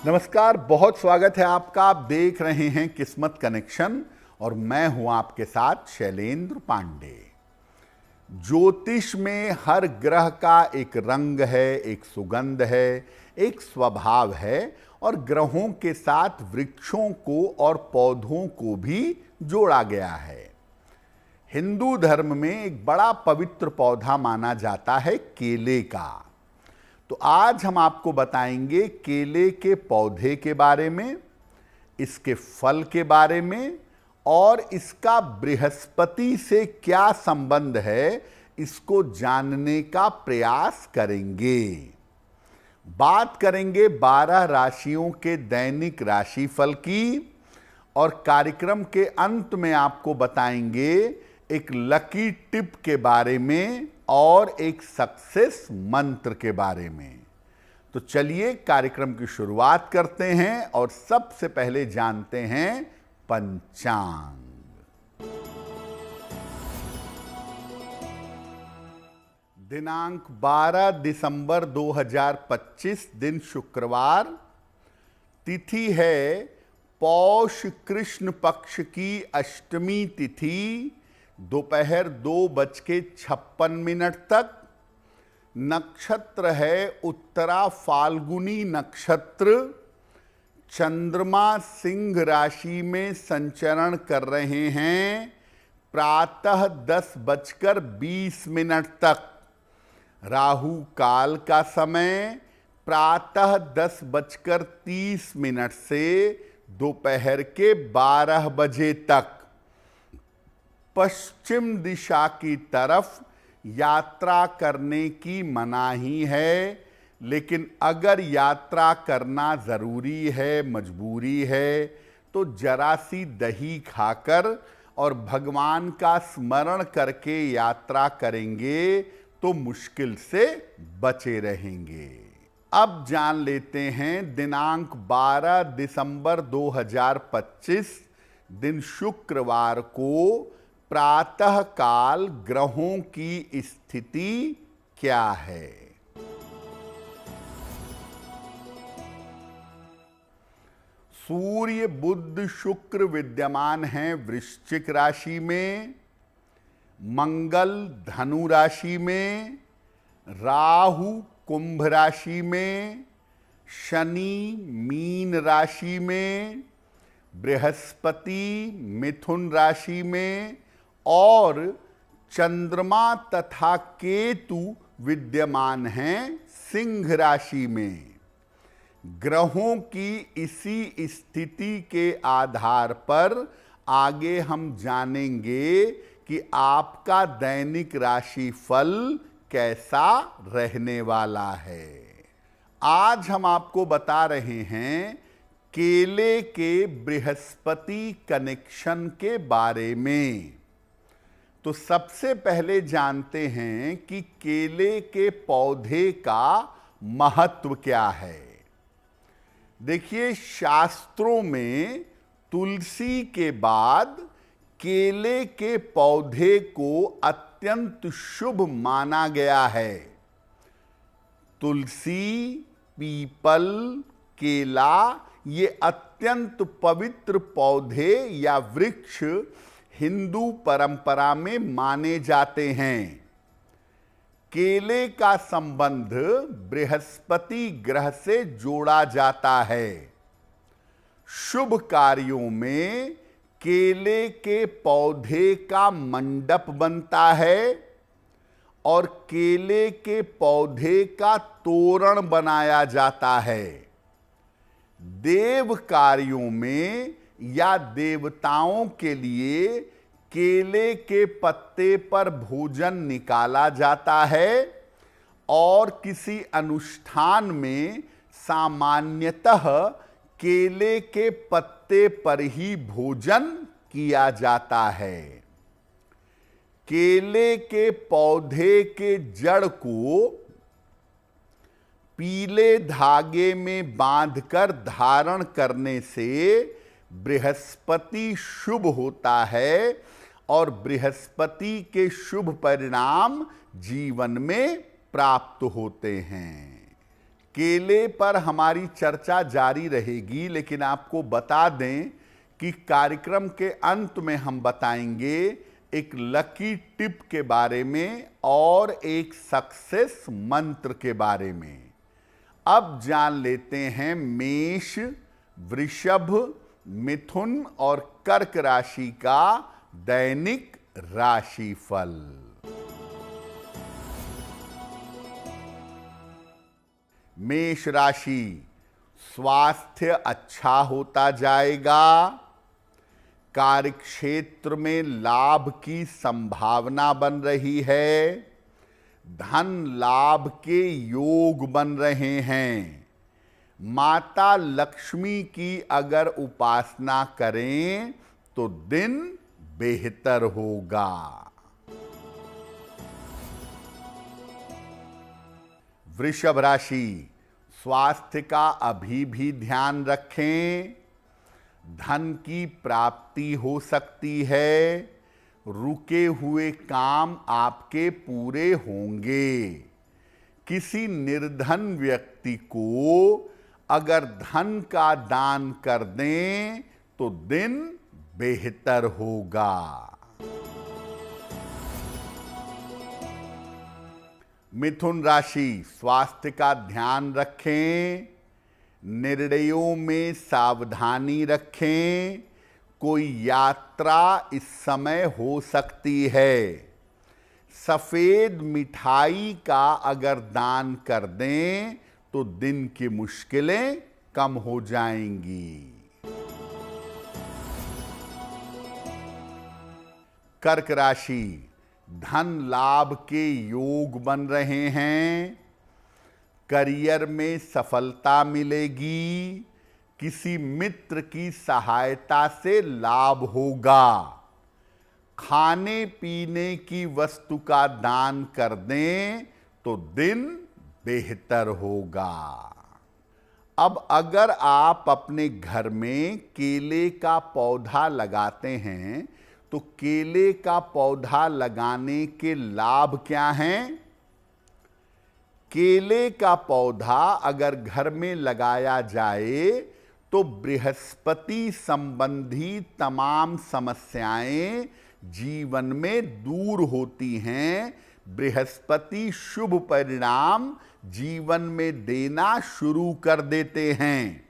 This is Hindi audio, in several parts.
नमस्कार, बहुत स्वागत है आपका। आप देख रहे हैं किस्मत कनेक्शन और मैं हूं आपके साथ शैलेंद्र पांडे। ज्योतिष में हर ग्रह का एक रंग है, एक सुगंध है, एक स्वभाव है और ग्रहों के साथ वृक्षों को और पौधों को भी जोड़ा गया है। हिंदू धर्म में एक बड़ा पवित्र पौधा माना जाता है केले का। तो आज हम आपको बताएंगे केले के पौधे के बारे में, इसके फल के बारे में और इसका बृहस्पति से क्या संबंध है, इसको जानने का प्रयास करेंगे। बात करेंगे 12 राशियों के दैनिक राशिफल की और कार्यक्रम के अंत में आपको बताएंगे एक लकी टिप के बारे में और एक सक्सेस मंत्र के बारे में। तो चलिए कार्यक्रम की शुरुआत करते हैं और सबसे पहले जानते हैं पंचांग। दिनांक 12 दिसंबर 2025, दिन शुक्रवार। तिथि है पौष कृष्ण पक्ष की अष्टमी तिथि, दोपहर 2:56 तक। नक्षत्र है उत्तरा फाल्गुनी नक्षत्र। चंद्रमा सिंह राशि में संचरण कर रहे हैं प्रातः 10:20 तक। राहु काल का समय प्रातः 10:30 से दोपहर के 12 बजे तक। पश्चिम दिशा की तरफ यात्रा करने की मनाही है, लेकिन अगर यात्रा करना ज़रूरी है, मजबूरी है, तो जरा सी दही खाकर और भगवान का स्मरण करके यात्रा करेंगे तो मुश्किल से बचे रहेंगे। अब जान लेते हैं दिनांक 12 दिसंबर 2025, दिन शुक्रवार को प्रातः काल ग्रहों की स्थिति क्या है। सूर्य बुध शुक्र विद्यमान हैं वृश्चिक राशि में, मंगल धनु राशि में, राहु कुंभ राशि में, शनि मीन राशि में, बृहस्पति मिथुन राशि में और चंद्रमा तथा केतु विद्यमान हैं सिंह राशि में। ग्रहों की इसी स्थिति के आधार पर आगे हम जानेंगे कि आपका दैनिक राशि फल कैसा रहने वाला है। आज हम आपको बता रहे हैं केले के बृहस्पति कनेक्शन के बारे में। तो सबसे पहले जानते हैं कि केले के पौधे का महत्व क्या है। देखिए, शास्त्रों में तुलसी के बाद केले के पौधे को अत्यंत शुभ माना गया है। तुलसी, पीपल, केला ये अत्यंत पवित्र पौधे या वृक्ष हिंदू परंपरा में माने जाते हैं। केले का संबंध बृहस्पति ग्रह से जोड़ा जाता है। शुभ कार्यों में केले के पौधे का मंडप बनता है और केले के पौधे का तोरण बनाया जाता है। देव कार्यों में या देवताओं के लिए केले के पत्ते पर भोजन निकाला जाता है और किसी अनुष्ठान में सामान्यतः केले के पत्ते पर ही भोजन किया जाता है। केले के पौधे के जड़ को पीले धागे में बांधकर धारण करने से बृहस्पति शुभ होता है और बृहस्पति के शुभ परिणाम जीवन में प्राप्त होते हैं। केले पर हमारी चर्चा जारी रहेगी, लेकिन आपको बता दें कि कार्यक्रम के अंत में हम बताएंगे एक लकी टिप के बारे में और एक सक्सेस मंत्र के बारे में। अब जान लेते हैं मेष, वृषभ, मिथुन और कर्क राशि का दैनिक राशिफल। मेष राशि, स्वास्थ्य अच्छा होता जाएगा। कार्यक्षेत्र में लाभ की संभावना बन रही है। धन लाभ के योग बन रहे हैं। माता लक्ष्मी की अगर उपासना करें तो दिन बेहतर होगा। वृषभ राशि, स्वास्थ्य का अभी भी ध्यान रखें। धन की प्राप्ति हो सकती है। रुके हुए काम आपके पूरे होंगे। किसी निर्धन व्यक्ति को अगर धन का दान कर दें तो दिन बेहतर होगा। मिथुन राशि, स्वास्थ्य का ध्यान रखें। निर्णयों में सावधानी रखें। कोई यात्रा इस समय हो सकती है। सफेद मिठाई का अगर दान कर दें तो दिन की मुश्किलें कम हो जाएंगी। कर्क राशि, धन लाभ के योग बन रहे हैं। करियर में सफलता मिलेगी। किसी मित्र की सहायता से लाभ होगा। खाने पीने की वस्तु का दान कर दें तो दिन बेहतर होगा। अब अगर आप अपने घर में केले का पौधा लगाते हैं तो केले का पौधा लगाने के लाभ क्या हैं? केले का पौधा अगर घर में लगाया जाए तो बृहस्पति संबंधी तमाम समस्याएं जीवन में दूर होती हैं। बृहस्पति शुभ परिणाम जीवन में देना शुरू कर देते हैं।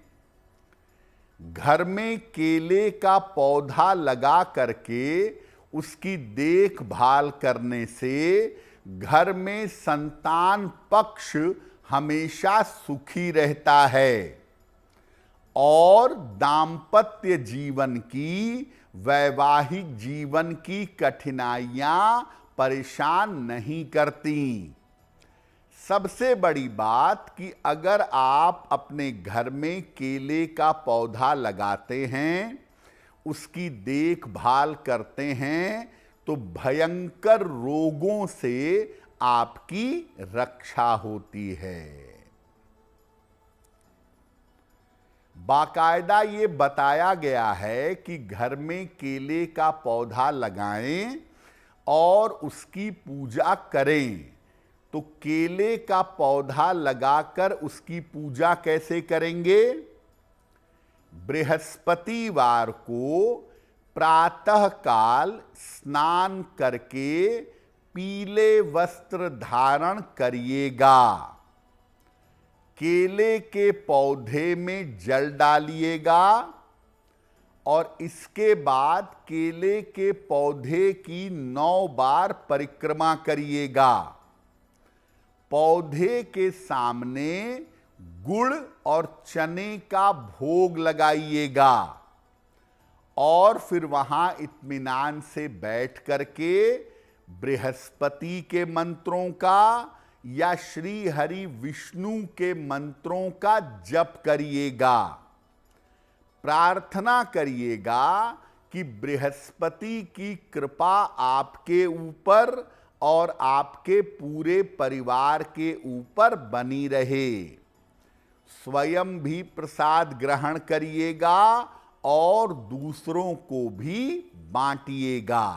घर में केले का पौधा लगा करके उसकी देखभाल करने से घर में संतान पक्ष हमेशा सुखी रहता है और दांपत्य जीवन की, वैवाहिक जीवन की कठिनाइयां परेशान नहीं करती। सबसे बड़ी बात कि अगर आप अपने घर में केले का पौधा लगाते हैं, उसकी देखभाल करते हैं, तो भयंकर रोगों से आपकी रक्षा होती है। बाकायदा ये बताया गया है कि घर में केले का पौधा लगाएं और उसकी पूजा करें। तो केले का पौधा लगाकर उसकी पूजा कैसे करेंगे? बृहस्पतिवार को प्रातः काल स्नान करके पीले वस्त्र धारण करिएगा। केले के पौधे में जल डालिएगा और इसके बाद केले के पौधे की 9 बार परिक्रमा करिएगा। पौधे के सामने गुड़ और चने का भोग लगाइएगा और फिर वहां इत्मीनान से बैठ करके बृहस्पति के मंत्रों का या श्री हरि विष्णु के मंत्रों का जप करिएगा। प्रार्थना करिएगा कि बृहस्पति की कृपा आपके ऊपर और आपके पूरे परिवार के ऊपर बनी रहे। स्वयं भी प्रसाद ग्रहण करिएगा और दूसरों को भी बांटिएगा।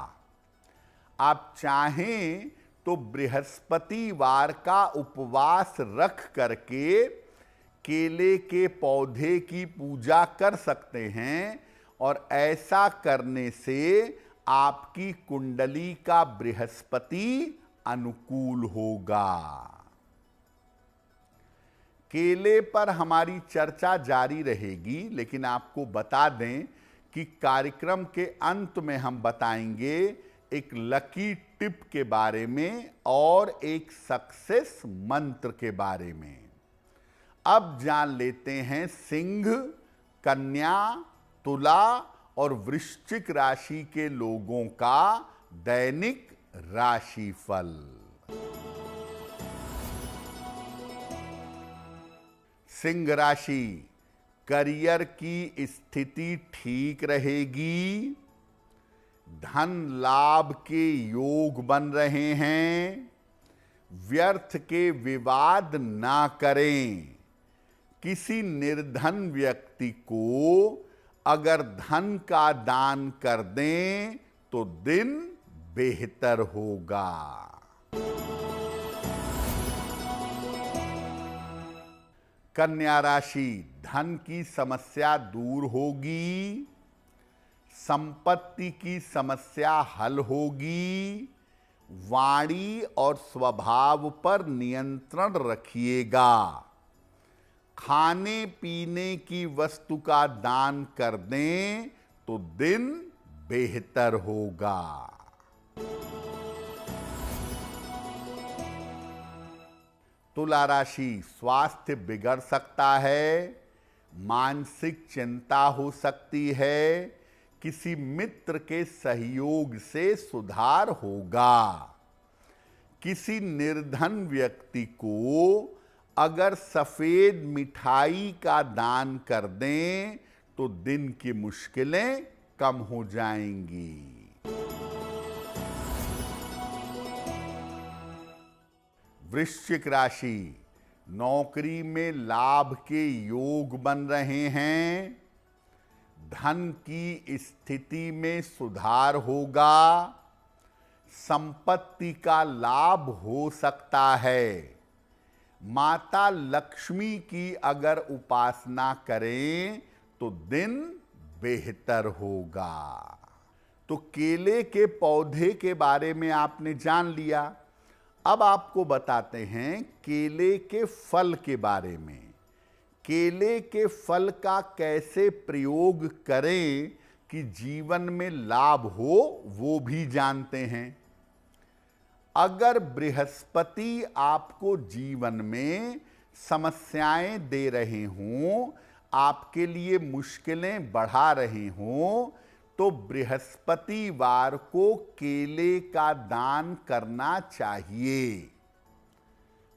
आप चाहें तो बृहस्पतिवार का उपवास रख करके केले के पौधे की पूजा कर सकते हैं और ऐसा करने से आपकी कुंडली का बृहस्पति अनुकूल होगा। केले पर हमारी चर्चा जारी रहेगी, लेकिन आपको बता दें कि कार्यक्रम के अंत में हम बताएंगे एक लकी टिप के बारे में और एक सक्सेस मंत्र के बारे में। अब जान लेते हैं सिंह, कन्या, तुला और वृश्चिक राशि के लोगों का दैनिक राशिफल। सिंह राशि, करियर की स्थिति ठीक रहेगी, धन लाभ के योग बन रहे हैं, व्यर्थ के विवाद ना करें। किसी निर्धन व्यक्ति को अगर धन का दान कर दें तो दिन बेहतर होगा। कन्या राशि, धन की समस्या दूर होगी, संपत्ति की समस्या हल होगी, वाणी और स्वभाव पर नियंत्रण रखिएगा। खाने पीने की वस्तु का दान कर दें तो दिन बेहतर होगा। तुला राशि, स्वास्थ्य बिगड़ सकता है, मानसिक चिंता हो सकती है, किसी मित्र के सहयोग से सुधार होगा। किसी निर्धन व्यक्ति को अगर सफेद मिठाई का दान कर दें तो दिन की मुश्किलें कम हो जाएंगी। वृश्चिक राशि, नौकरी में लाभ के योग बन रहे हैं, धन की स्थिति में सुधार होगा, संपत्ति का लाभ हो सकता है। माता लक्ष्मी की अगर उपासना करें तो दिन बेहतर होगा। तो केले के पौधे के बारे में आपने जान लिया। अब आपको बताते हैं केले के फल के बारे में। केले के फल का कैसे प्रयोग करें कि जीवन में लाभ हो, वो भी जानते हैं। अगर बृहस्पति आपको जीवन में समस्याएं दे रहे हों, आपके लिए मुश्किलें बढ़ा रहे हों, तो बृहस्पतिवार को केले का दान करना चाहिए।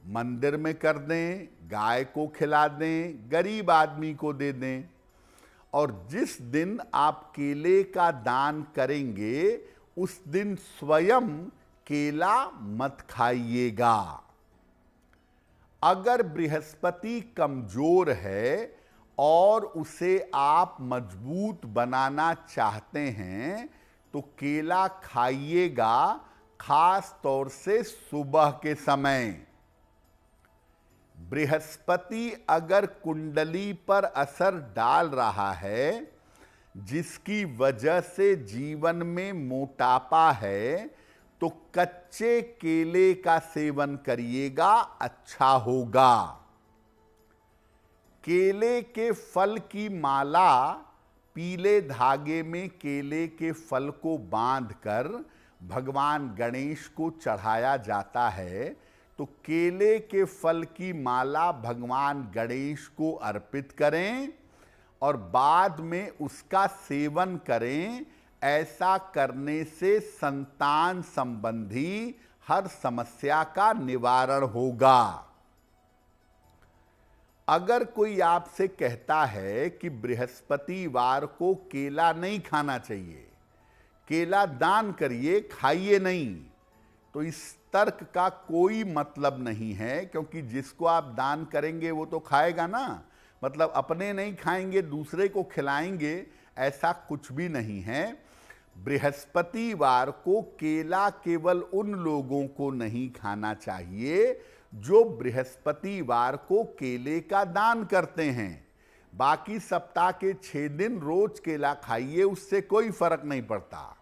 मंदिर में कर दें, गाय को खिला दें, गरीब आदमी को दे दें। और जिस दिन आप केले का दान करेंगे उस दिन स्वयं केला मत खाइएगा। अगर बृहस्पति कमजोर है और उसे आप मजबूत बनाना चाहते हैं तो केला खाइएगा, खास तौर से सुबह के समय। बृहस्पति अगर कुंडली पर असर डाल रहा है, जिसकी वजह से जीवन में मोटापा है, तो कच्चे केले का सेवन करिएगा, अच्छा होगा। केले के फल की माला पीले धागे में केले के फल को बांधकर भगवान गणेश को चढ़ाया जाता है। तो केले के फल की माला भगवान गणेश को अर्पित करें और बाद में उसका सेवन करें। ऐसा करने से संतान संबंधी हर समस्या का निवारण होगा। अगर कोई आपसे कहता है कि बृहस्पतिवार को केला नहीं खाना चाहिए, केला दान करिए, खाइए नहीं, तो इस तर्क का कोई मतलब नहीं है, क्योंकि जिसको आप दान करेंगे वो तो खाएगा ना। मतलब अपने नहीं खाएंगे, दूसरे को खिलाएंगे, ऐसा कुछ भी नहीं है। बृहस्पतिवार को केला केवल उन लोगों को नहीं खाना चाहिए जो बृहस्पतिवार को केले का दान करते हैं। बाकी सप्ताह के 6 दिन रोज केला खाइए, उससे कोई फर्क नहीं पड़ता।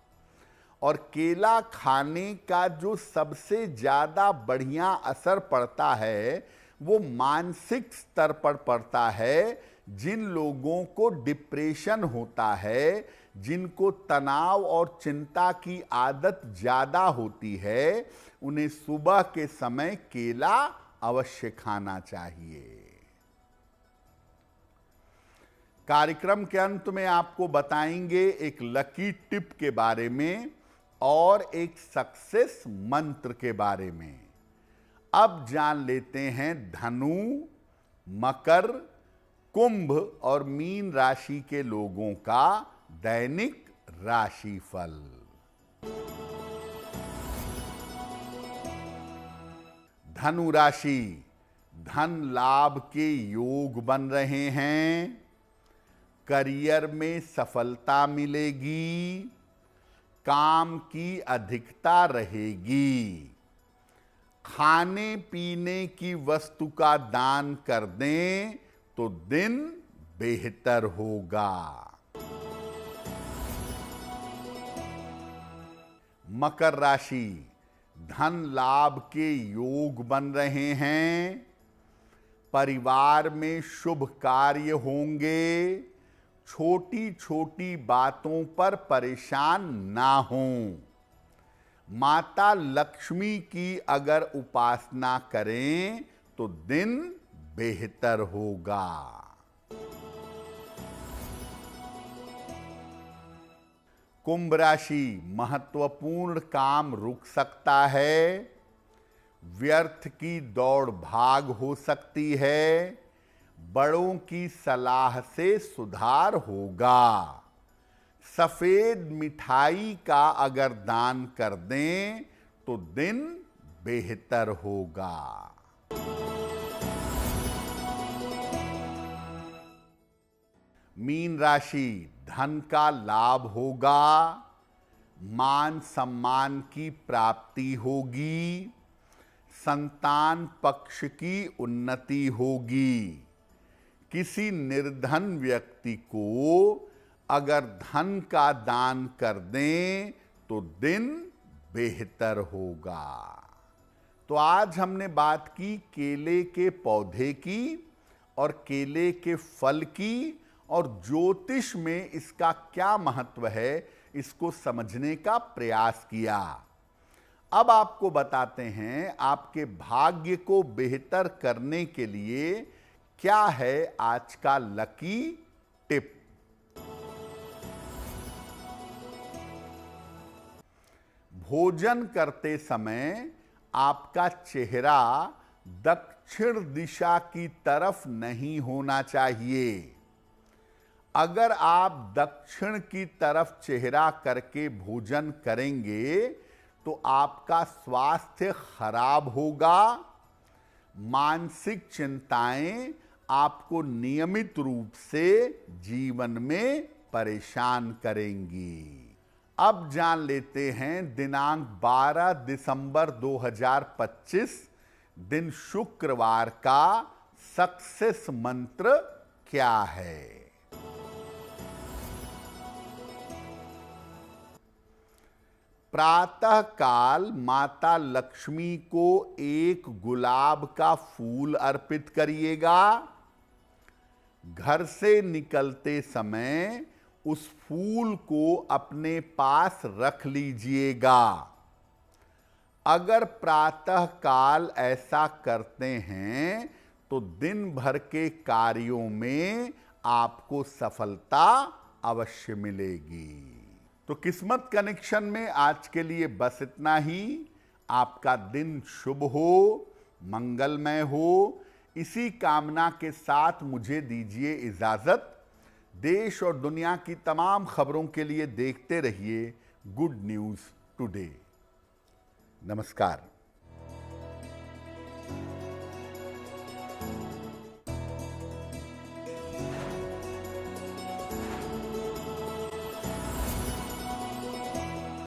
और केला खाने का जो सबसे ज्यादा बढ़िया असर पड़ता है वो मानसिक स्तर पर पड़ता है। जिन लोगों को डिप्रेशन होता है, जिनको तनाव और चिंता की आदत ज्यादा होती है, उन्हें सुबह के समय केला अवश्य खाना चाहिए। कार्यक्रम के अंत में आपको बताएंगे एक लकी टिप के बारे में और एक सक्सेस मंत्र के बारे में। अब जान लेते हैं धनु, मकर, कुंभ और मीन राशि के लोगों का दैनिक राशिफल। धनु राशि, धन लाभ के योग बन रहे हैं। करियर में सफलता मिलेगी। काम की अधिकता रहेगी। खाने पीने की वस्तु का दान कर दें तो दिन बेहतर होगा। मकर राशि, धन लाभ के योग बन रहे हैं। परिवार में शुभ कार्य होंगे। छोटी छोटी बातों पर परेशान ना हों। माता लक्ष्मी की अगर उपासना करें तो दिन बेहतर होगा। कुंभ राशि, महत्वपूर्ण काम रुक सकता है। व्यर्थ की दौड़ भाग हो सकती है। बड़ों की सलाह से सुधार होगा। सफेद मिठाई का अगर दान कर दें तो दिन बेहतर होगा। मीन राशि, धन का लाभ होगा। मान सम्मान की प्राप्ति होगी। संतान पक्ष की उन्नति होगी। किसी निर्धन व्यक्ति को अगर धन का दान कर दें तो दिन बेहतर होगा। तो आज हमने बात की केले के पौधे की और केले के फल की, और ज्योतिष में इसका क्या महत्व है इसको समझने का प्रयास किया। अब आपको बताते हैं आपके भाग्य को बेहतर करने के लिए क्या है आज का लकी टिप। भोजन करते समय आपका चेहरा दक्षिण दिशा की तरफ नहीं होना चाहिए। अगर आप दक्षिण की तरफ चेहरा करके भोजन करेंगे तो आपका स्वास्थ्य खराब होगा। मानसिक चिंताएं आपको नियमित रूप से जीवन में परेशान करेंगी। अब जान लेते हैं दिनांक 12 दिसंबर 2025 दिन शुक्रवार का सक्सेस मंत्र क्या है। प्रातः काल माता लक्ष्मी को एक गुलाब का फूल अर्पित करिएगा। घर से निकलते समय उस फूल को अपने पास रख लीजिएगा। अगर प्रातः काल ऐसा करते हैं तो दिन भर के कार्यों में आपको सफलता अवश्य मिलेगी। तो किस्मत कनेक्शन में आज के लिए बस इतना ही। आपका दिन शुभ हो, मंगलमय हो, इसी कामना के साथ मुझे दीजिए इजाजत। देश और दुनिया की तमाम खबरों के लिए देखते रहिए गुड न्यूज़ टुडे। नमस्कार।